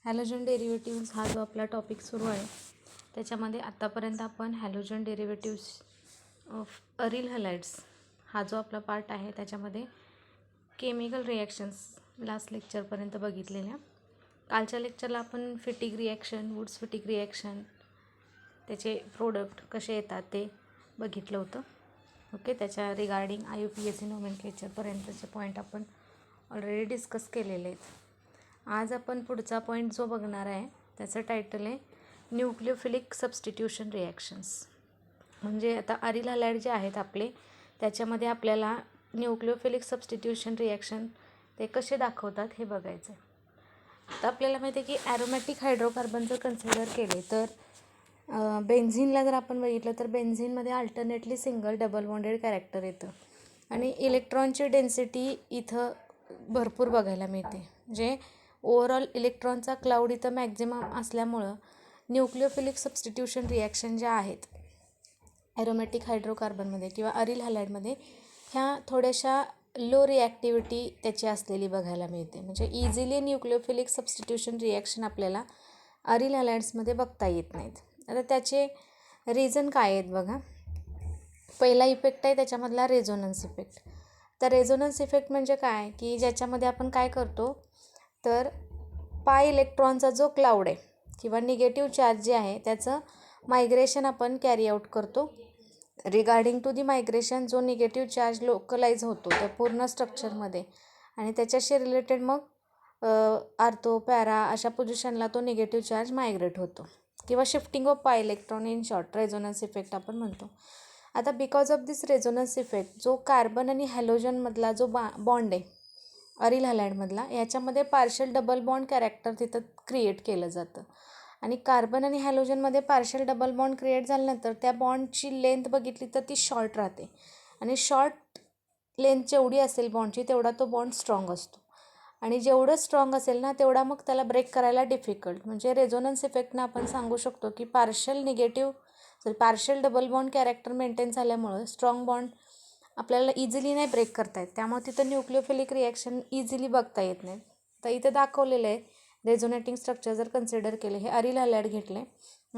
Halogen derivatives हा जो आपला टॉपिक सुरू आहे त्याच्यामध्ये आत्तापर्यंत आपण हॅलोजन डेरिव्हेटिव्ह्ज ऑफ अरिल हॅलाइड्स हा जो आपला पार्ट आहे त्याच्यामध्ये केमिकल रिॲक्शन्स लास्ट लेक्चरपर्यंत बघितलेल्या. कालच्या लेक्चरला आपण Fittig reaction, Wurtz Fittig reaction, त्याचे प्रोडक्ट कसे येतात ते बघितलं होतं. ओके, त्याच्या रिगार्डिंग IUPAC नोमेनक्लेचरपर्यंतचे पॉईंट आपण ऑलरेडी डिस्कस केलेले आहेत. आज आपण पुढचा पॉईंट जो बघणार आहे त्याचं टायटल आहे न्यूक्लियोफिलिक सबस्टिट्यूशन रिॲक्शन्स. म्हणजे आता अरिल हॅलाइड जे आहेत आपले त्याच्यामध्ये आपल्याला न्यूक्लियोफिलिक सबस्टिट्यूशन रिॲक्शन ते कसे दाखवतात हे बघायचं आहे. आता आपल्याला माहिती आहे की ॲरोमॅटिक हायड्रोकार्बन जर कन्सिडर केले तर बेन्झिनला जर आपण बघितलं तर बेन्झिनमध्ये alternately single double bonded character येतं आणि इलेक्ट्रॉनची डेन्सिटी इथं भरपूर बघायला मिळते. म्हणजे ओव्हरऑल इलेक्ट्रॉनचा क्लाउड इथं मॅक्झिमम असल्यामुळं न्यूक्लियोफिलिक सबस्टिट्यूशन रिॲक्शन ज्या आहेत ॲरोमॅटिक हायड्रोकार्बनमध्ये किंवा अरिल हॅलाइडमध्ये ह्या थोड्याशा लो रिॲक्टिव्हिटी त्याची असलेली बघायला मिळते. म्हणजे इझिली न्यूक्लियोफिलिक सबस्टिट्यूशन रिॲक्शन आपल्याला अरिल हॅलाइड्समध्ये बघता येत नाहीत. आता त्याचे रिझन काय आहेत बघा. पहिला इफेक्ट आहे त्याच्यामधला रेझोनन्स इफेक्ट. तर रेझोनन्स इफेक्ट म्हणजे काय की ज्याच्यामध्ये आपण काय करतो तर पाय इलेक्ट्रॉनचा जो क्लाउड आहे किंवा निगेटिव्ह चार्ज जे आहे त्याचं मायग्रेशन आपण कॅरी आऊट करतो. रिगार्डिंग टू दी मायग्रेशन जो निगेटिव्ह चार्ज लोकलाइज होतो त्या पूर्ण स्ट्रक्चरमध्ये आणि त्याच्याशी रिलेटेड मग आर्थो पॅरा अशा पोझिशनला तो निगेटिव्ह चार्ज मायग्रेट होतो किंवा शिफ्टिंग ऑफ पाय electron in short resonance effect आपण म्हणतो. आता because of this resonance effect जो कार्बन आणि हॅलोजनमधला जो बॉन्ड आहे अरिल हॅलाइडमधला याच्यामध्ये पार्शल डबल बॉन्ड कॅरेक्टर तिथं क्रिएट केलं जातं आणि कार्बन आणि हॅलोजनमध्ये पार्शल डबल बॉन्ड क्रिएट झाल्यानंतर त्या बॉन्डची लेंथ बघितली तर ती शॉर्ट राहते आणि शॉर्ट लेंथ जेवढी असेल बॉन्डची तेवढा तो बॉन्ड स्ट्रॉंग असतो आणि जेवढं स्ट्रॉंग असेल ना तेवढा मग त्याला ब्रेक करायला डिफिकल्ट. म्हणजे रेझोनन्स इफेक्टनं आपण सांगू शकतो की partial double bond character maintain झाल्यामुळं स्ट्रॉंग बॉन्ड आपल्याला इझिली नाही ब्रेक करता येत. त्यामुळे तिथं न्यूक्लियोफिलिक रिॲक्शन इझिली बघता येत नाही. तर इथं दाखवलेलं आहे रेझोनेटिंग स्ट्रक्चर जर कन्सिडर केले हे अरिल हॅलाइड घेतले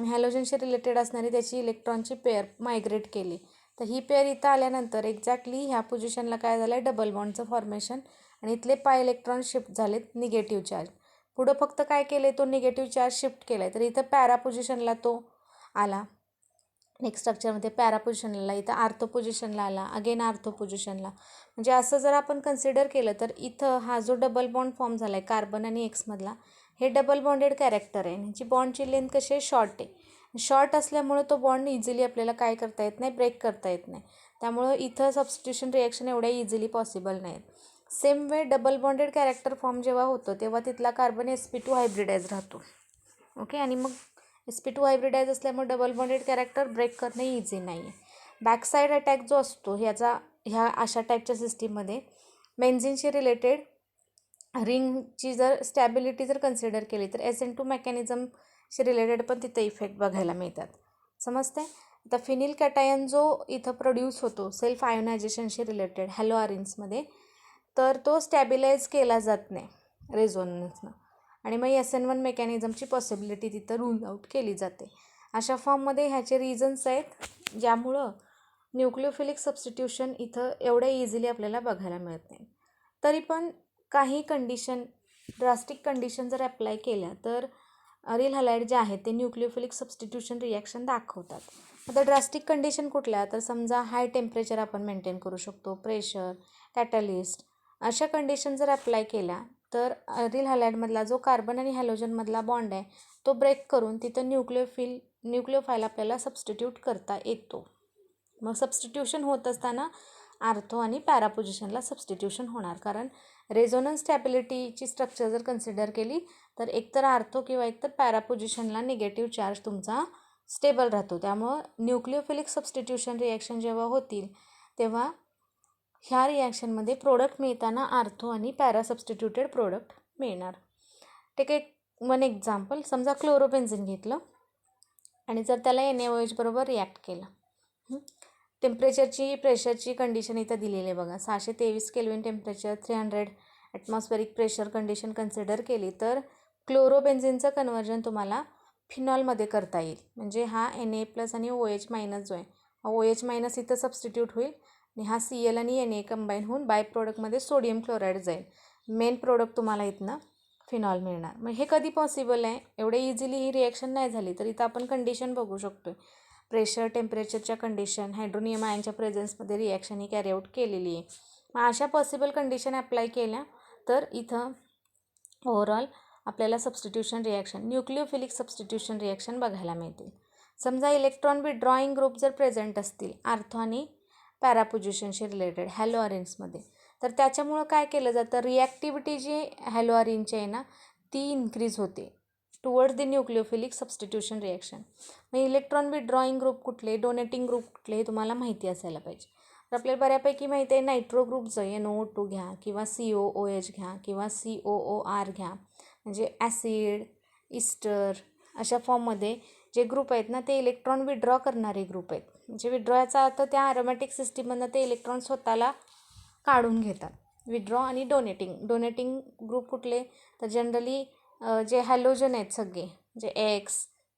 हॅलोजनशी रिलेटेड असणारी त्याची इलेक्ट्रॉनची पेअर मायग्रेट केली तर ही पेअर इथं आल्यानंतर एक्झॅक्टली ह्या पोझिशनला काय झालं आहे डबल बॉन्डचं फॉर्मेशन आणि इथले पाय इलेक्ट्रॉन शिफ्ट झालेत निगेटिव्ह चार्ज. पुढं फक्त काय केले तो निगेटिव्ह चार्ज शिफ्ट केला आहे तर इथं पॅरा पोझिशनला तो आला. नेक्स्ट स्ट्रक्चरमध्ये पॅरा पोझिशनला इथं आर्थो पोझिशनला आला अगेन आर्थो पोझिशनला. म्हणजे असं जर आपण कन्सिडर केलं तर इथं हा जो डबल बॉन्ड फॉर्म झाला आहे कार्बन आणि एक्समधला हे डबल बॉन्डेड कॅरेक्टर आहे. ह्याची बॉन्डची लेंथ कशी आहे शॉर्ट आहे. शॉर्ट असल्यामुळं तो बॉन्ड इझिली आपल्याला काय करता येत नाही ब्रेक करता येत नाही. त्यामुळं इथं सबस्टिट्यूशन रिॲक्शन एवढ्या इझिली पॉसिबल नाहीत. Same way double bonded character form जेव्हा होतं तेव्हा तिथला कार्बन sp2 हायब्रिडाइज राहतो. ओके, आणि मग sp2 हायब्रिडाइज असल्यामुळे डबल बॉन्डेड कॅरेक्टर ब्रेक करणे इझी नाही आहे. बॅकसाईड अटॅक जो असतो ह्या अशा टाईपच्या सिस्टीममध्ये बेन्झिनशी रिलेटेड रिंगची जर स्टॅबिलिटी जर कन्सिडर केली तर SN2 मेकॅनिझमशी रिलेटेड पण तिथं इफेक्ट बघायला मिळतात. समजते. आता फिनिल कॅटायन जो इथं प्रोड्यूस होतो सेल्फ आयोनायझेशनशी रिलेटेड हॅलो आरिन्समध्ये तर तो स्टॅबिलाइज केला जात नाही रेझोनन्सनं आणि मग SN1 मेकॅनिझमची पॉसिबिलिटी तिथं रूल आऊट केली जाते. अशा फॉर्ममध्ये ह्याचे रिझन्स आहेत ज्यामुळं न्यूक्लियोफिलिक सबस्टिट्यूशन इथं एवढ्या इझिली आपल्याला बघायला मिळत नाही. तरी पण काही कंडिशन ड्रास्टिक कंडिशन जर अप्लाय केल्या तर अरिल हॅलाइड जे आहेत ते न्यूक्लियोफिलिक सबस्टिट्यूशन रिॲक्शन दाखवतात. आता ड्रास्टिक कंडिशन कुठल्या तर समजा हाय टेम्परेचर आपण मेंटेन करू शकतो, प्रेशर, कॅटलिस्ट अशा कंडिशन जर अप्लाय केल्या तर अरिल हॅलाइडमधला जो कार्बन आणि हॅलोजनमधला बॉन्ड आहे तो ब्रेक करून तिथं न्यूक्लियोफाईल आपल्याला सबस्टिट्यूट करता येतो. मग सबस्टिट्यूशन होत असताना आर्थो आणि पॅरा पोझिशनला सबस्टिट्यूशन होणार कारण रेझोनन्स स्टॅबिलिटीची स्ट्रक्चर जर कन्सिडर केली तर एकतर आर्थो किंवा एकतर पॅरा पोझिशनला निगेटिव्ह चार्ज तुमचा स्टेबल राहतो. त्यामुळं न्यूक्लियोफिलिक सबस्टिट्यूशन रिॲक्शन जेव्हा होतील तेव्हा ह्या रिॲक्शनमध्ये प्रोडक्ट मिळताना आर्थो आणि पॅरा सबस्टिट्यूटेड प्रोडक्ट मिळणार. ठीक आहे, वन एक्झाम्पल समजा क्लोरोबेन्झिन घेतलं आणि जर त्याला NaOH बरोबर रिॲक्ट केलं. टेम्परेचरची प्रेशरची कंडिशन इथं दिलेली आहे बघा. 623 kelvin temperature 300 atmospheric pressure condition consider केली तर क्लोरोबेन्झिनचं कन्वर्जन तुम्हाला फिनॉलमध्ये करता येईल. म्हणजे हा Na+ आणि OH- जो आहे, हा OH- इथं सबस्टिट्यूट होईल आणि हा Cl आणि Na कंबाईन होऊन बाय प्रोडक्टमध्ये सोडियम क्लोराईड जाईल. मेन प्रोडक्ट तुम्हाला इथनं फिनॉल मिळणार. मग हे कधी पॉसिबल आहे? एवढे इझिली ही रिॲक्शन नाही झाली तर इथं आपण कंडिशन बघू शकतो. प्रेशर टेम्परेचरच्या कंडिशन, हायड्रोनियम आयनच्या प्रेझेन्समध्ये रिॲक्शन ही कॅरी आऊट केलेली आहे. मग अशा पॉसिबल कंडिशन अप्लाय केल्या तर इथं ओव्हरऑल आपल्याला substitution reaction, nucleophilic substitution reaction बघायला मिळतील. समजा इलेक्ट्रॉन विड्रॉईंग ग्रुप जर प्रेझेंट असतील आर्थो आणि पॅरा पोझिशनशी रिलेटेड हॅलो अरेन्समध्ये, तर त्याच्यामुळं काय केलं जातं, रिॲक्टिव्हिटी जी हॅलो अरेनची आहे ना ती इन्क्रीज होते towards the nucleophilic substitution reaction. मग इलेक्ट्रॉन विड्रॉईंग ग्रुप कुठले, डोनेटिंग ग्रुप कुठले हे तुम्हाला माहिती असायला पाहिजे. तर आपल्याला बऱ्यापैकी माहिती आहे नायट्रो ग्रुपचं NO2 घ्या किंवा COOH घ्या किंवा COOR घ्या, म्हणजे ॲसिड, इस्टर अशा फॉर्ममध्ये जे ग्रुप आहेत ना ते इलेक्ट्रॉन विड्रॉ करणारे ग्रुप आहेत. म्हणजे विड्रॉचा अर्थ त्या ॲरोमॅटिक सिस्टीममधनं ते इलेक्ट्रॉन स्वतःला काढून घेतात. विड्रॉ आणि डोनेटिंग ग्रुप कुठले, तर जनरली जे हॅलोजन आहेत सगळे, जे X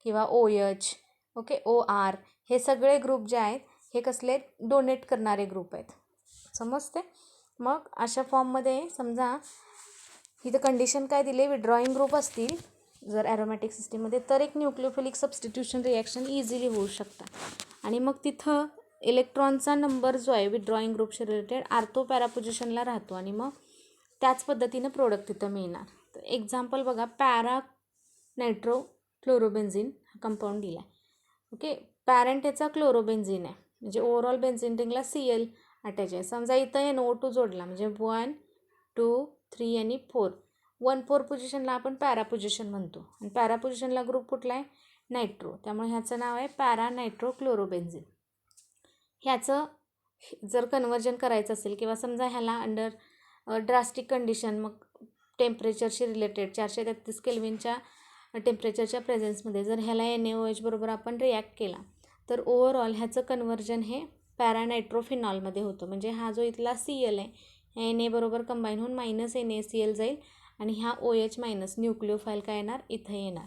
किंवा OH, ओके, OR, हे सगळे ग्रुप जे आहेत हे कसले डोनेट करणारे ग्रुप आहेत. समजते? मग अशा फॉर्ममध्ये समजा इथं कंडिशन काय दिली, विड्रॉईंग ग्रुप असतील जर ॲरोमॅटिक सिस्टीममध्ये तर एक न्यूक्लिओफिलिक सबस्टिट्यूशन रिॲक्शन इझिली होऊ शकतात. आणि मग तिथं इलेक्ट्रॉनचा नंबर जो आहे विड्रॉईंग ग्रुपशी रिलेटेड आर्थो पॅरा पोझिशनला राहतो आणि मग त्याच पद्धतीनं प्रोडक्ट तिथं मिळणार. तर एक्झाम्पल बघा, पॅरा नायट्रो क्लोरोबेन्झिन हा कंपाऊंड दिला आहे. ओके, पॅरेंट याचा क्लोरोबेन्झिन आहे, म्हणजे ओव्हरऑल बेन्झिन रिंगला Cl अटॅच आहे. समजा इथं NO2 जोडला म्हणजे 1, 2, 3 आणि 4. 1,4 पोझिशनला आपण पॅरा पोझिशन म्हणतो आणि पॅरा पोझिशनला ग्रुप कुठला आहे, नायट्रो. त्यामुळे ह्याचं नाव आहे पॅरा नायट्रो क्लोरोबेन्झिन. ह्याचं जर कन्वर्जन करायचं असेल किंवा समजा ह्याला अंडर ड्रास्टिक कंडिशन, मग टेम्परेचरशी रिलेटेड 433 केल्विनच्या टेम्परेचरच्या प्रेझेन्समध्ये जर ह्याला NaOH बरोबर आपण रिॲक्ट केला तर ओव्हरऑल ह्याचं कन्वर्जन हे पॅरानायट्रोफिनॉलमध्ये होतं. म्हणजे हा जो इथला Cl आहे Na बरोबर कंबाईन होऊन -NaCl जाईल आणि ह्या OH- न्यूक्लिओफाईल काय येणार, इथं येणार.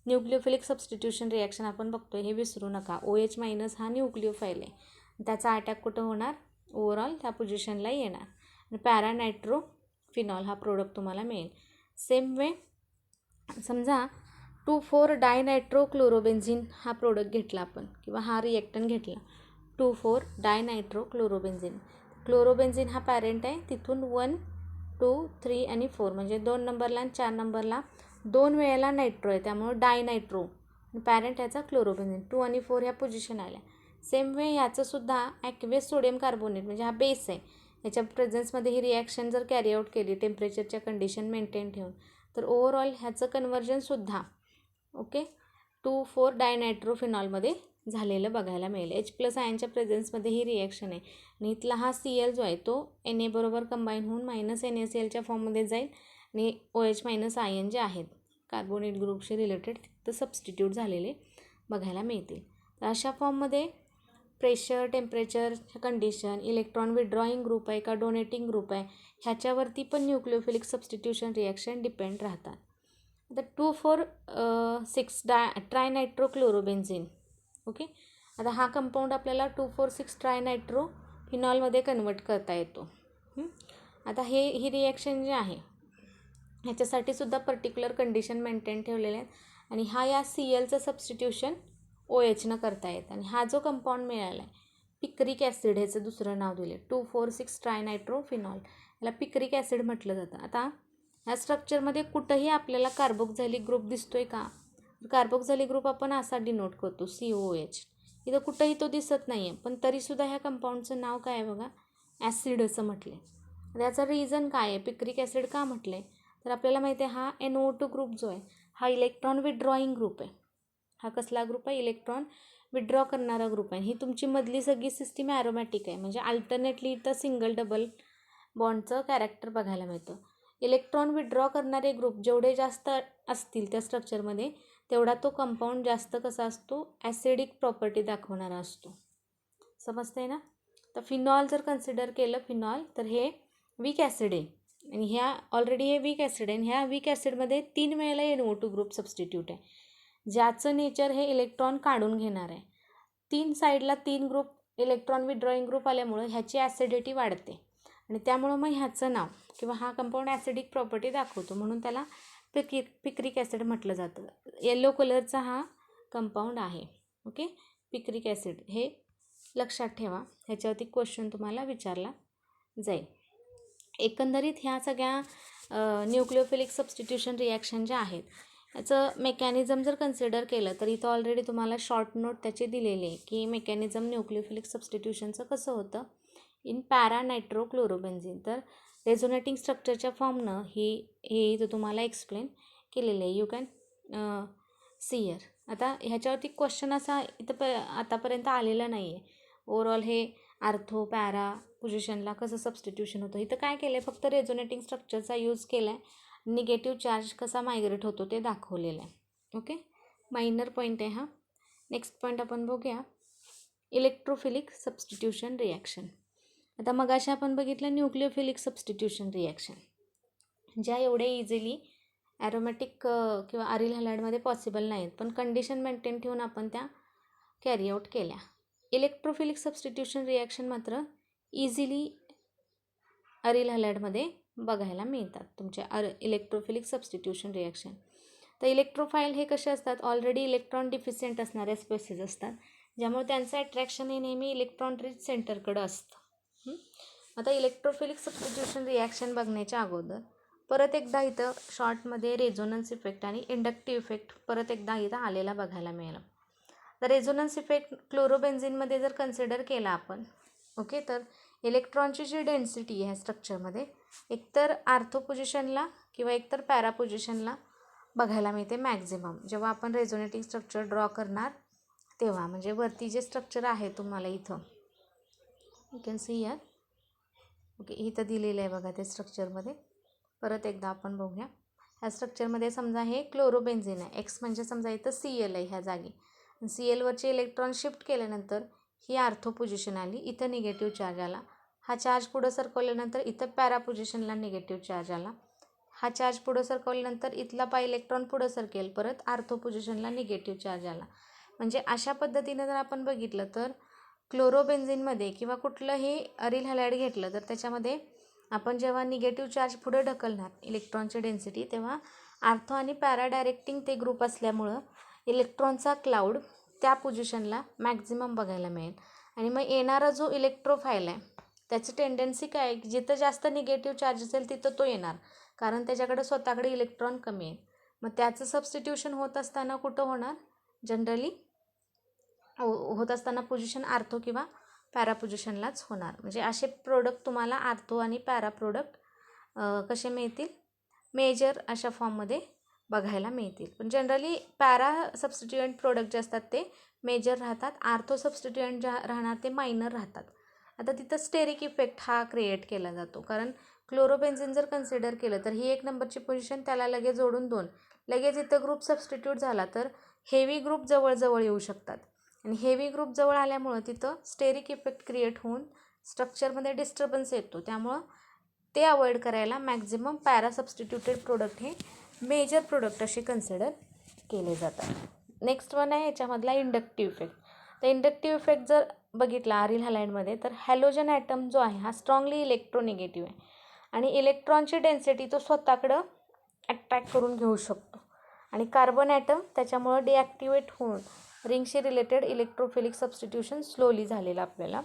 न्यूक्लिओफिलिक सबस्टिट्यूशन रिॲक्शन आपण बघतोय हे विसरू नका. OH- हा न्यूक्लिओफाईल आहे, त्याचा अटॅक कुठं होणार, ओव्हरऑल त्या पोझिशनला येणार आणि पॅरानायट्रोफिनॉल हा प्रोडक्ट तुम्हाला मिळेल. सेम वे समजा 2,4 डायनायट्रोक्लोरोबेन्झिन हा प्रोडक्ट घेतला आपण किंवा हा रिॲक्टंट घेतला 2,4 डायनायट्रोक्लोरोबेन्झिन. क्लोरोबेन्झिन हा पॅरेंट आहे, तिथून 1, 2, 3 आणि 4 म्हणजे 2 नंबरला आणि 4 नंबरला 2 वेळेला नायट्रो आहे, त्यामुळे डायनायट्रो. पॅरेंट ह्याचा क्लोरोबेन्झिन 2 आणि 4 ह्या पोझिशन आल्या. सेम वे ह्याचंसुद्धा ॲक्वेस सोडियम कार्बोनेट म्हणजे हा बेस आहे, ह्याच्या प्रेझेन्समध्ये ही रिॲक्शन जर कॅरी आऊट केली टेम्परेचरच्या कंडिशन मेंटेन ठेवून तर ओव्हरऑल ह्याचं कन्वर्जनसुद्धा ओके 2,4 डायनायट्रोफिनॉलमध्ये झालेलं बघायला मिळेल. H+ आयनच्या प्रेझेन्समध्ये ही रिॲक्शन आहे आणि इथला हा Cl जो आहे तो Na बरोबर कंबाईन होऊन -NaClच्या फॉर्ममध्ये जाईल आणि OH- आयन जे आहेत कार्बोनेट ग्रुपशी रिलेटेड तर सबस्टिट्यूट झालेले बघायला मिळतील. तर अशा फॉर्ममध्ये pressure temperature condition, electron विड्रॉईंग group आहे का डोनेटिंग ग्रुप आहे ह्याच्यावरती पण न्यूक्लिओफिलिक सबस्टिट्यूशन रिॲक्शन डिपेंड राहतात. आता 2,4,6 ट्रायनायट्रोक्लोरोबेन्झिन. ओके, आता हा कंपाऊंड आपल्याला 2,4,6 ट्रायनायट्रोफिनॉलमध्ये कन्वर्ट करता येतो. आता ही रिॲक्शन जी आहे ह्याच्यासाठी सुद्धा पर्टिक्युलर कंडिशन मेंटेन ठेवलेले आहेत आणि हा या Clचं सबस्टिट्यूशन OHनं करता येतं. आणि हा जो कंपाऊंड मिळाला आहे पिक्रिक ॲसिड, ह्याचं दुसरं नाव दिले 2,4,6 ट्रायनायट्रोफिनॉल, याला पिक्रिक ॲसिड म्हटलं जातं. आता ह्या स्ट्रक्चरमध्ये कुठंही आपल्याला कार्बोक्झायलिक ग्रुप दिसतोय का, कार्बोक्झायलिक ग्रुप आपण असा डिनोट करतो COOH. इथं कुठंही तो दिसत नाही आहे, पण तरीसुद्धा ह्या कंपाऊंडचं नाव काय आहे बघा, ॲसिड असं म्हटलं आहे. त्याचं रिझन काय आहे, पिक्रिक ॲसिड का म्हटलं आहे, तर आपल्याला माहिती आहे हा NO2 ग्रुप जो आहे हा इलेक्ट्रॉन विड्रॉईंग ग्रुप आहे. हा कसला ग्रुप आहे, इलेक्ट्रॉन विड्रॉ करणारा ग्रुप आहे. ही तुमची मधली सगळी सिस्टीम ॲरोमॅटिक आहे, म्हणजे अल्टरनेटली इथं सिंगल डबल बॉन्डचं कॅरेक्टर बघायला मिळतं. इलेक्ट्रॉन विड्रॉ करणारे ग्रुप जेवढे जास्त असतील त्या स्ट्रक्चरमध्ये तेवढा तो कंपाऊंड जास्त कसा असतो, ॲसिडिक प्रॉपर्टी दाखवणारा असतो. समजते ना. तर फिनॉल जर कन्सिडर केलं फिनॉल तर हे वीक ॲसिड आहे, आणि ह्या ऑलरेडी हे वीक ॲसिड आहे आणि ह्या वीक ॲसिडमध्ये 3 वेळेला NO2 ग्रुप सबस्टिट्यूट आहे, ज्याचं नेचर हे इलेक्ट्रॉन काढून घेणार आहे. 3 साईडला 3 ग्रुप इलेक्ट्रॉन विथड्रॉईंग ग्रुप आल्यामुळं ह्याची ॲसिडिटी वाढते आणि त्यामुळं मग ह्याचं नाव किंवा हा कंपाऊंड ॲसिडिक प्रॉपर्टी दाखवतो, म्हणून त्याला पिक्रिक ॲसिड म्हटलं जातं. येलो कलरचा हा कंपाऊंड आहे. ओके, पिक्रिक ॲसिड हे लक्षात ठेवा, ह्याच्यावरती क्वेश्चन तुम्हाला विचारला जाईल. एकंदरीत ह्या सगळ्या न्यूक्लिओफिलिक सबस्टिट्यूशन रिॲक्शन ज्या आहेत याचं मेकॅनिझम जर कन्सिडर केलं तर इथं ऑलरेडी तुम्हाला शॉर्ट नोट त्याचे दिलेले आहे की मेकॅनिझम न्यूक्लिओफिलिक सबस्टिट्यूशनचं कसं होतं इन पॅरा नायट्रोक्लोरोबेन्झिन. तर रेझोनेटिंग स्ट्रक्चरच्या फॉर्मनं हे इथं तुम्हाला एक्सप्लेन केलेलं आहे. You can see here. आता ह्याच्यावरती क्वेश्चन असा इथं आतापर्यंत आलेला नाही आहे. ओव्हरऑल हे आर्थो पॅरा पोझिशनला कसं सबस्टिट्यूशन होतं, इथं काय केलं आहे, फक्त रेझोनेटिंग स्ट्रक्चरचा यूज केला आहे, निगेटिव्ह चार्ज कसा मायग्रेट होतो ते दाखवलेलं आहे. ओके, मायनर पॉईंट आहे हा. नेक्स्ट पॉईंट आपण बघूया, इलेक्ट्रोफिलिक सबस्टिट्यूशन रिॲक्शन. आता मगाशी आपण बघितलं न्यूक्लिओफिलिक सबस्टिट्यूशन रिॲक्शन, ज्या एवढे इझिली ॲरोमॅटिक किंवा अरिल हॅलाइडमध्ये पॉसिबल नाहीत, पण कंडिशन मेंटेन ठेवून आपण त्या कॅरी आऊट केल्या. इलेक्ट्रोफिलिक सबस्टिट्यूशन रिॲक्शन मात्र इझिली अरिल हॅलाइडमध्ये बघायला मिळतात तुमच्या इलेक्ट्रोफिलिक सबस्टिट्यूशन रिॲक्शन. तर इलेक्ट्रोफाईल हे कसे असतात, ऑलरेडी इलेक्ट्रॉन डिफिशियंट असणारे स्पेसिस असतात, ज्यामुळे त्यांचं अट्रॅक्शन हे नेहमी इलेक्ट्रॉन रिच सेंटरकडं असतं. आता इलेक्ट्रोफिलिक सबस्टिट्यूशन रिॲक्शन बघण्याच्या अगोदर परत एकदा इथं शॉर्टमध्ये रेझोनन्स इफेक्ट आणि इंडक्टिव्ह इफेक्ट परत एकदा इथं आलेला बघायला मिळाला. तर रेझोनन्स इफेक्ट क्लोरोबेन्झिनमध्ये जर कन्सिडर केला आपण, ओके, तर इलेक्ट्रॉनची जी डेन्सिटी आहे ह्या स्ट्रक्चरमध्ये एकतर आर्थो पोझिशनला किंवा एकतर पॅरा पोझिशनला बघायला मिळते मॅक्झिमम, जेव्हा आपण रेझोनेटिंग स्ट्रक्चर ड्रॉ करणार तेव्हा. म्हणजे वरती जे स्ट्रक्चर आहे तुम्हाला इथं you can see here. Okay, इथं दिलेलं आहे बघा ते स्ट्रक्चरमध्ये. परत एकदा आपण बघूया. ह्या स्ट्रक्चरमध्ये समजा हे क्लोरोबेन्झिन आहे, एक्स म्हणजे समजा इथं Cl आहे ह्या जागी. Clवरचे इलेक्ट्रॉन शिफ्ट केल्यानंतर ही आर्थो पोझिशन आली, इथं निगेटिव्ह चार्ज आला. हा चार्ज पुढं सरकवल्यानंतर इथं पॅरा पोझिशनला निगेटिव्ह चार्ज आला. हा चार्ज पुढं सरकवल्यानंतर इथला पाय इलेक्ट्रॉन पुढं सरकेल, परत आर्थो पोझिशनला निगेटिव्ह चार्ज आला. म्हणजे अशा पद्धतीनं जर आपण बघितलं तर क्लोरोबेन्झिनमध्ये किंवा कुठलंही अरिल हॅलाइड घेतलं तर त्याच्यामध्ये आपण जेव्हा निगेटिव्ह चार्ज पुढे ढकलणार इलेक्ट्रॉनची डेन्सिटी, तेव्हा आर्थो आणि पॅरा डायरेक्टिंग ते ग्रुप असल्यामुळं इलेक्ट्रॉनचा क्लाउड त्या पोझिशनला मॅक्झिमम बघायला मिळेल. आणि मग येणारा जो इलेक्ट्रोफाईल आहे त्याची टेंडन्सी काय आहे, जिथं जास्त निगेटिव्ह चार्ज असेल तिथं तो येणार, कारण त्याच्याकडे स्वतःकडे इलेक्ट्रॉन कमी आहे. मग त्याचं सबस्टिट्यूशन होत असताना कुठं होणार, जनरली होत असताना पोझिशन आर्थो किंवा पॅरा पोझिशनलाच होणार. म्हणजे असे प्रोडक्ट तुम्हाला आर्थो आणि पॅरा प्रोडक्ट कसे मिळतील, मेजर अशा फॉर्ममध्ये बघायला मिळतील. पण जनरली पॅरा सबस्टिट्युएंट प्रोडक्ट जे असतात ते मेजर राहतात, आर्थो सबस्टिट्युएंट ज्या राहणार ते मायनर राहतात. आता तिथं स्टेरिक इफेक्ट हा क्रिएट केला जातो, कारण क्लोरोबेन्झिन जर कन्सिडर केलं तर ही 1 नंबरची पोझिशन, त्याला लगेच जोडून 2, लगेच इथं ग्रुप सबस्टिट्यूट झाला तर हेवी ग्रुप जवळ येऊ शकतात. आणि हेवी ग्रुप जवळ आल्यामुळं तिथं स्टेरिक इफेक्ट क्रिएट होऊन स्ट्रक्चरमध्ये डिस्टर्बन्स येतो. त्यामुळं ते अवॉइड करायला मॅक्झिमम पॅरा सबस्टिट्युटेड प्रोडक्ट हे मेजर प्रोडक्ट असे कन्सिडर केले जातात. नेक्स्ट वन आहे याच्यामधला इंडक्टिव्ह इफेक्ट. तर इंडक्टिव्ह इफेक्ट जर बघितला अरिल हॅलाइडमध्ये तर हॅलोजन ॲटम जो आहे हा स्ट्रॉंगली इलेक्ट्रोनिगेटिव्ह आहे आणि इलेक्ट्रॉनची डेन्सिटी तो स्वतःकडं अट्रॅक्ट करून घेऊ शकतो. आणि कार्बन ॲटम त्याच्यामुळं डिॲक्टिवेट होऊन रिंगशी रिलेटेड इलेक्ट्रोफिलिक सबस्टिट्यूशन स्लोली झालेलं आपल्याला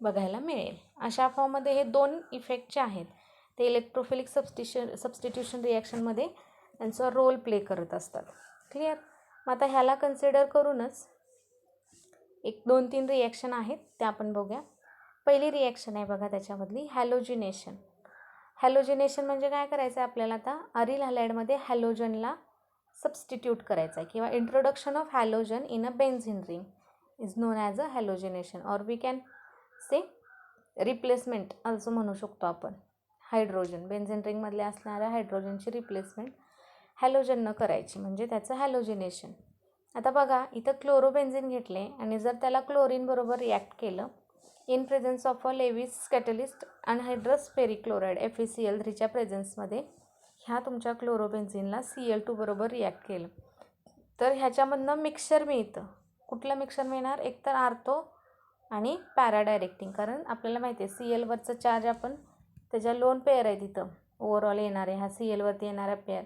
बघायला मिळेल. अशा फॉर्ममध्ये हे 2 इफेक्ट जे आहेत ते इलेक्ट्रोफिलिक सबस्टिट्यूशन रिॲक्शनमध्ये त्यांचा रोल प्ले करत असतात. क्लिअर. मग आता ह्याला कन्सिडर करूनच 1-2-3 रिॲक्शन आहेत त्या आपण बघूया. पहिली रिॲक्शन आहे बघा त्याच्यामधली हॅलोजिनेशन. हॅलोजिनेशन म्हणजे काय करायचं आहे आपल्याला, आता अरिल हॅलाइडमध्ये हॅलोजनला सबस्टिट्यूट करायचं आहे किंवा introduction of halogen in a benzene ring is known as a halogenation, or we can say replacement असं म्हणू शकतो आपण. हायड्रोजन बेन्झिन रिंगमधले असणाऱ्या हायड्रोजनची रिप्लेसमेंट हॅलोजननं करायची म्हणजे त्याचं हॅलोजिनेशन. आता बघा इथं क्लोरोबेन्झिन घेतले आणि जर त्याला क्लोरीन बरोबर रिॲक्ट केलं in presence of a Lewis catalyst anhydrous ferric chloride FeCl3च्या प्रेझेन्समध्ये ह्या तुमच्या क्लोरोबेन्झिनला Cl2 बरोबर रिॲक्ट केलं तर ह्याच्यामधनं मिक्सचर मिळतं. कुठलं मिक्सचर मिळणार? एकतर आर्थो आणि पॅरा डायरेक्टिंग, कारण आपल्याला माहिती आहे Cl वरचं चार्ज आपण त्याच्या लोन पेअर आहे तिथं ओव्हरऑल येणारे ह्या Cl वरती येणाऱ्या पेअर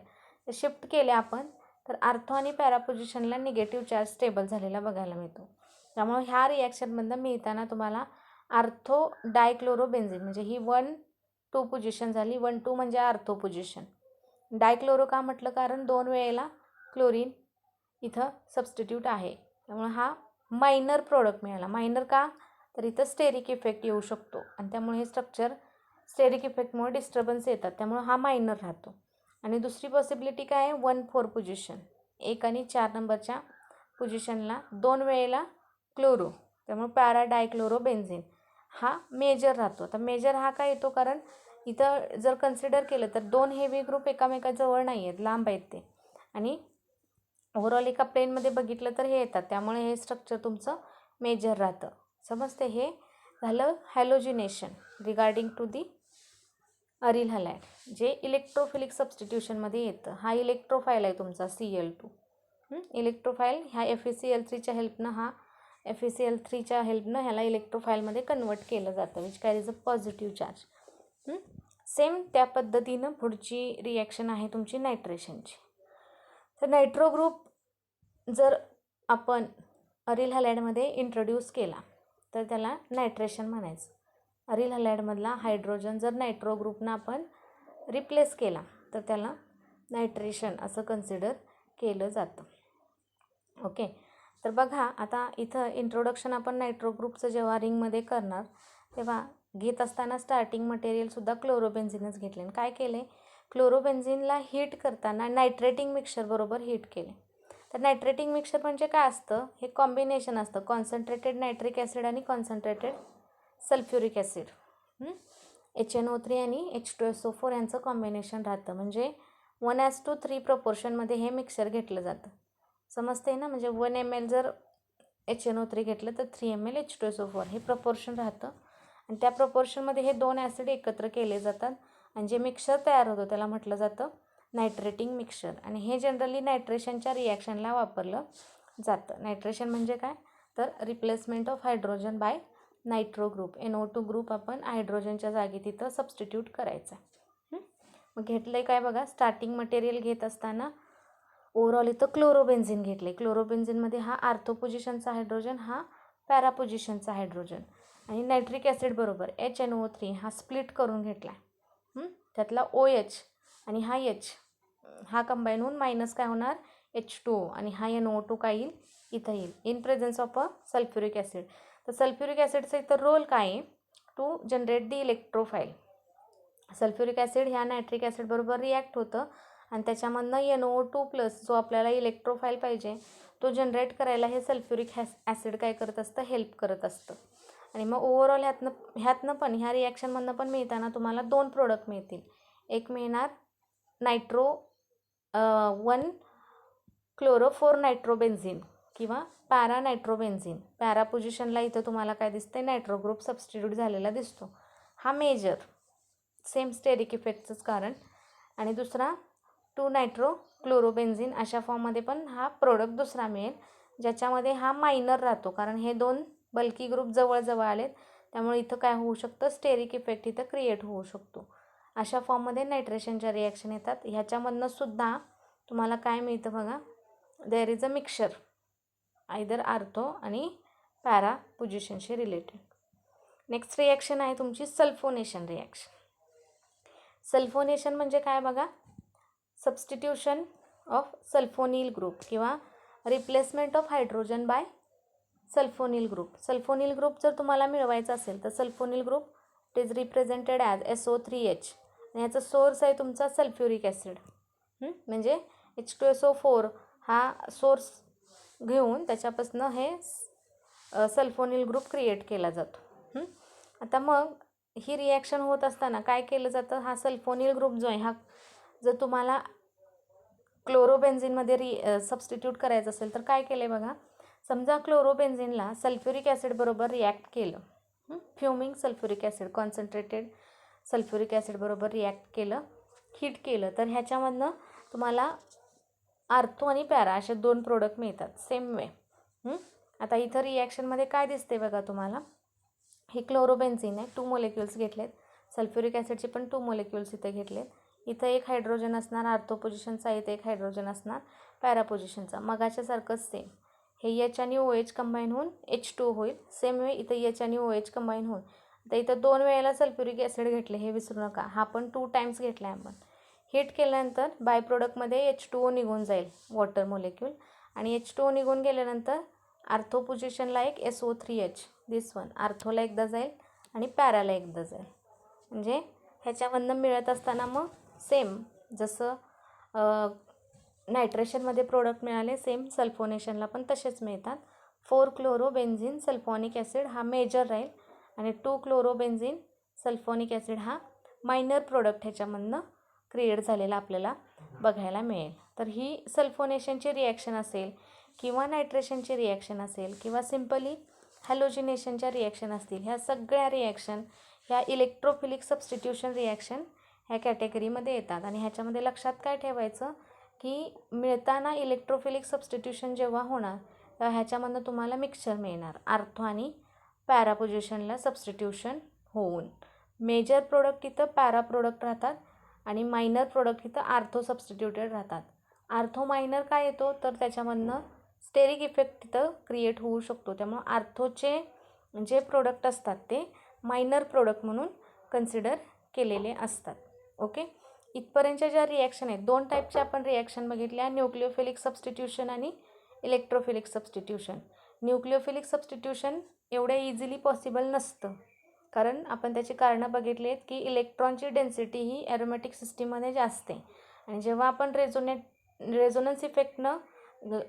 ते शिफ्ट केले आपण तर आर्थो आणि पॅरा पोझिशनला निगेटिव्ह चार्ज स्टेबल झालेला बघायला मिळतो. त्यामुळे ह्या रिॲक्शनमधनं मिळताना तुम्हाला आर्थो डायक्लोरोबेन्झिन म्हणजे ही 1-2 पोझिशन झाली. 1-2 म्हणजे आर्थो पोझिशन. डायक्लोरो का म्हटलं? कारण 2 वेळेला क्लोरीन इथं सबस्टिट्यूट आहे. त्यामुळे हा मायनर प्रोडक्ट मिळाला. मायनर का? तर इथं स्टेरिक इफेक्ट येऊ शकतो आणि त्यामुळे हे स्ट्रक्चर स्टेरिक इफेक्टमुळे डिस्टर्बन्स येतात. त्यामुळे हा मायनर राहतो. आणि दुसरी पॉसिबिलिटी काय आहे? 1-4 पोझिशन. 1 आणि 4 नंबरच्या पोझिशनला 2 वेळेला क्लोरो, त्यामुळे पॅरा डायक्लोरोबेन्झिन हा मेजर राहतो. आता मेजर हा काय येतो? कारण इथं जर कन्सिडर केलं तर 2 हेवी ग्रुप एकामेकाजवळ नाही आहेत, लांब आहेत ते आणि ओव्हरऑल एका प्लेनमध्ये बघितलं तर हे येतात. त्यामुळे हे स्ट्रक्चर तुमचं मेजर राहतं. समजते? हे झालं halogenation regarding to the aryl halide जे इलेक्ट्रोफिलिक सबस्टिट्यूशनमध्ये येतं. हा इलेक्ट्रोफाईल आहे तुमचा Cl2. इलेक्ट्रोफाईल ह्या FeCl3च्या हेल्पनं ह्याला इलेक्ट्रोफाईलमध्ये कन्वर्ट केलं जातं which carries a positive charge. Same त्या पद्धतीनं पुढची रिॲक्शन आहे तुमची नायट्रेशनची. तर नायट्रो ग्रुप जर आपण अरिल हॅलाइडमध्ये इंट्रोड्यूस केला तर त्याला नायट्रेशन म्हणायचं. अरिल हॅलाइडमधला हायड्रोजन जर नायट्रो ग्रुपनं आपण रिप्लेस केला तर त्याला नायट्रेशन असं कन्सिडर केलं जातं. ओके. तर बघा आता इथं इंट्रोडक्शन आपण नायट्रो ग्रुपचं जेव्हा रिंगमध्ये करणार तेव्हा घेत असताना स्टार्टिंग मटेरियलसुद्धा क्लोरोबेन्झिनच घेतले. आणि काय केले? क्लोरोबेन्झिनला हीट करताना नायट्रेटिंग मिक्सचरबरोबर हीट केले. तर नायट्रेटिंग मिक्सचर म्हणजे काय असतं? हे कॉम्बिनेशन असतं कॉन्सन्ट्रेटेड नायट्रिक ॲसिड आणि कॉन्सन्ट्रेटेड सल्फ्युरिक ॲसिड. HNO3 आणि H2SO4 यांचं कॉम्बिनेशन राहतं. म्हणजे 1:3 प्रपोर्शनमध्ये हे मिक्सचर घेतलं जातं. समजते ना? म्हणजे 1 ml जर HNO3 घेतलं तर 3 ml H2SO4 हे प्रपोर्शन राहतं आणि त्या प्रपोर्शनमध्ये हे 2 ॲसिड एकत्र केले जातात आणि जे मिक्सचर तयार होतं त्याला म्हटलं जातं नायट्रेटिंग मिक्सचर. आणि हे जनरली नायट्रेशनच्या रिॲक्शनला वापरलं जातं. नायट्रेशन म्हणजे काय? तर replacement of hydrogen by nitro group. NO2 group आपण हायड्रोजनच्या जागी तिथं सबस्टिट्यूट करायचा. मग घेतलं आहे काय बघा? स्टार्टिंग मटेरियल घेत असताना ओव्हरऑल इथं क्लोरोबेन्झिन घेतले. क्लोरोबेन्झिनमध्ये हा आर्थो पोझिशनचा हायड्रोजन, हा पॅरा पोझिशनचा हायड्रोजन आणि नायट्रिक ॲसिड बरोबर HNO3 हा स्प्लिट करून घेतला. त्यातला OH आणि हा H हा कंबाईन होऊन मायनस काय होणार? H2O आणि हा NO2 काय येईल? इथं येईल in presence of a sulphuric acid. तर सल्फ्युरिक ॲसिडचा इथं रोल काय आहे? To generate the electrophile. Sulphuric acid ह्या नायट्रिक ॲसिड बरोबर रिॲक्ट होतं आणि त्याच्यामधनं NO2+ जो आपल्याला इलेक्ट्रोफाईल पाहिजे तो जनरेट करायला हे सल्फ्युरिक ॲसिड काय करत असतं? हेल्प करत असतं. आणि मग ओव्हरऑल ह्यातनं पण ह्या रिॲक्शनमधनं पण मिळताना तुम्हाला 2 प्रोडक्ट मिळतील. एक मिळणार नायट्रो 1 क्लोरो 4 नायट्रोबेन्झिन किंवा पॅरा नायट्रोबेन्झिन. पॅरा पोझिशनला इथं तुम्हाला काय दिसते? नायट्रो ग्रुप सबस्टिट्यूट झालेला दिसतो. हा मेजर सेम स्टेरिक इफेक्टचंच कारण. आणि दुसरा 2 नायट्रो क्लोरोबेन्झिन अशा फॉर्ममध्ये पण हा प्रोडक्ट दुसरा मिळेल ज्याच्यामध्ये हा मायनर राहतो. कारण हे 2 बल्की ग्रुप जवळजवळ आलेत त्यामुळे इथं काय होऊ शकतं? स्टेरिक इफेक्ट इथं क्रिएट होऊ शकतो. अशा फॉर्ममध्ये नायट्रेशनच्या रिॲक्शन येतात. ह्याच्यामधनं सुद्धा तुम्हाला काय मिळतं बघा? There is a mixture either ortho आणि पॅरा पोझिशनशी रिलेटेड. नेक्स्ट रिॲक्शन आहे तुमची सल्फोनेशन रिॲक्शन. सल्फोनेशन म्हणजे काय बघा? सबस्टिट्यूशन ऑफ सल्फोनिल ग्रुप किंवा replacement of hydrogen by sulphonyl group. Sulphonyl group जर तुम्हाला मिळवायचा असेल तर sulphonyl group it is represented as SO3H आणि ह्याचा सोर्स आहे तुमचा सल्फ्युरिक ॲसिड. म्हणजे H2SO4 हा सोर्स घेऊन त्याच्यापासून हे सल्फोनिल ग्रुप क्रिएट केला जातो. आता मग ही रिॲक्शन होत असताना काय केलं जातं? हा सल्फोनिल ग्रुप जो आहे हा जर तुम्हाला क्लोरोबेन्झिनमध्ये सबस्टिट्यूट करायचं असेल तर काय केलं आहे बघा? समजा क्लोरोबेन्झिनला सल्फ्युरिक ॲसिड बरोबर रिॲक्ट केलं fuming sulphuric acid, concentrated sulphuric acid बरोबर रिॲक्ट केलं, हीट केलं, तर ह्याच्यामधनं तुम्हाला आर्थो आणि पॅरा असे 2 प्रोडक्ट मिळतात सेम वे. आता इथं रिॲक्शनमध्ये काय दिसते बघा तुम्हाला, हे क्लोरोबेन्झिन आहे, 2 मोलिक्युल्स घेतलेत, सल्फ्युरिक ॲसिडचे पण 2 मोलिक्युल्स इथे घेतलेत. इथं एक हायड्रोजन असणार आर्थो पोझिशनचा, इथे एक हायड्रोजन असणार पॅरा पोझिशनचा. मगाच्यासारखंच सेम, हे एच आणि ओ एच कंबाईन होऊन H2 होईल. सेम वे इथं एच आणि ओ एच कंबाईन होऊन, आता इथं 2 वेळेला सल्फ्युरिक ॲसिड घेतले, हे विसरू नका, हा पण 2 टाइम्स घेतला आहे आपण. हीट केल्यानंतर बाय प्रोडक्टमध्ये H2O निघून जाईल, वॉटर मोलिक्यूल, आणि H2O निघून गेल्यानंतर आर्थो पोझिशनला एक SO3H, दिस वन आर्थोला एकदा जाईल आणि पॅराला एकदा जाईल. म्हणजे ह्याच्यामधनं मिळत असताना मग सेम जसं नायट्रेशनमध्ये प्रोडक्ट मिळाले, सेम सल्फोनेशनला पण तसेच मिळतात. 4 क्लोरोबेन्झिन सल्फोनिक ॲसिड हा मेजर राहील आणि 2 क्लोरोबेन्झिन सल्फोनिक ॲसिड हा मायनर प्रोडक्ट ह्याच्यामधनं क्रिएट झालेला आपल्याला बघायला मिळेल. तर ही सल्फोनेशनची रिॲक्शन असेल किंवा नायट्रेशनची रिॲक्शन असेल किंवा सिम्पली हॅलोजिनेशनच्या रिॲक्शन असतील, ह्या सगळ्या रिॲक्शन ह्या इलेक्ट्रोफिलिक सबस्टिट्यूशन रिॲक्शन ह्या कॅटेगरीमध्ये येतात. आणि ह्याच्यामध्ये लक्षात काय ठेवायचं की मिळताना इलेक्ट्रोफिलिक सबस्टिट्यूशन जेव्हा होणार तेव्हा ह्याच्यामधनं तुम्हाला मिक्सचर मिळणार, आर्थो आणि पॅरा पोझिशनला सबस्टिट्यूशन होऊन. मेजर प्रोडक्ट इथं पॅरा प्रोडक्ट राहतात आणि मायनर प्रोडक्ट इथं आर्थो सबस्टिट्यूटेड राहतात. आर्थो मायनर काय येतो तर त्याच्यामधनं स्टेरिक इफेक्ट तिथं क्रिएट होऊ शकतो. त्यामुळं आर्थोचे जे प्रोडक्ट असतात ते मायनर प्रोडक्ट म्हणून कन्सिडर केलेले असतात. ओके, इथपर्यंतच्या ज्या रिॲक्शन आहेत, 2 टाईपच्या आपण रिॲक्शन बघितल्या, न्यूक्लिओफिलिक सबस्टिट्यूशन आणि इलेक्ट्रोफिलिक सबस्टिट्यूशन. न्यूक्लिओफिलिक सबस्टिट्यूशन एवढ्या इझिली पॉसिबल नसतं, कारण आपण त्याची कारणं बघितली आहेत की इलेक्ट्रॉनची डेन्सिटी ही ॲरोमॅटिक सिस्टीममध्ये जास्त आहे. आणि जेव्हा आपण रेझोनन्स इफेक्टनं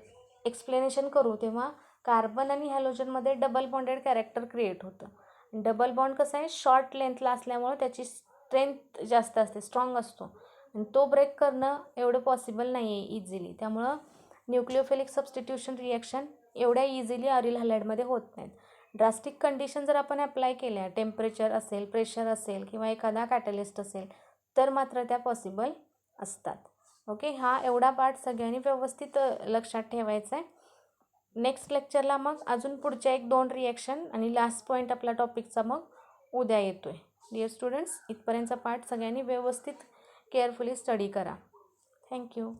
एक्सप्लेनेशन करू तेव्हा कार्बन आणि हॅलोजनमध्ये डबल बॉन्डेड कॅरेक्टर क्रिएट होतं. डबल बॉन्ड कसं आहे, शॉर्ट लेंथला असल्यामुळं त्याची स्ट्रेंथ जास्त असते, स्ट्रॉंग असतो, आणि तो ब्रेक करणं एवढं पॉसिबल नाही आहे इझिली. त्यामुळं न्यूक्लिओफिलिक सबस्टिट्यूशन रिॲक्शन एवढ्या इझिली अरिल हॅलाइडमध्ये होत नाहीत. ड्रास्टिक कंडिशन जर आपण अप्लाय केल्या, टेम्परेचर असेल, प्रेशर असेल किंवा एखादा कॅटलिस्ट असेल, तर मात्र त्या पॉसिबल असतात. ओके, हा एवढा पार्ट सगळ्यांनी व्यवस्थित लक्षात ठेवायचा आहे. नेक्स्ट लेक्चरला मग अजून पुढच्या 1-2 रिॲक्शन आणि लास्ट पॉईंट आपला टॉपिकचा मग उद्या येतो आहे. डिअर स्टुडंट्स, इथपर्यंतचा पार्ट सगळ्यांनी व्यवस्थित केअरफुली स्टडी करा. थँक्यू.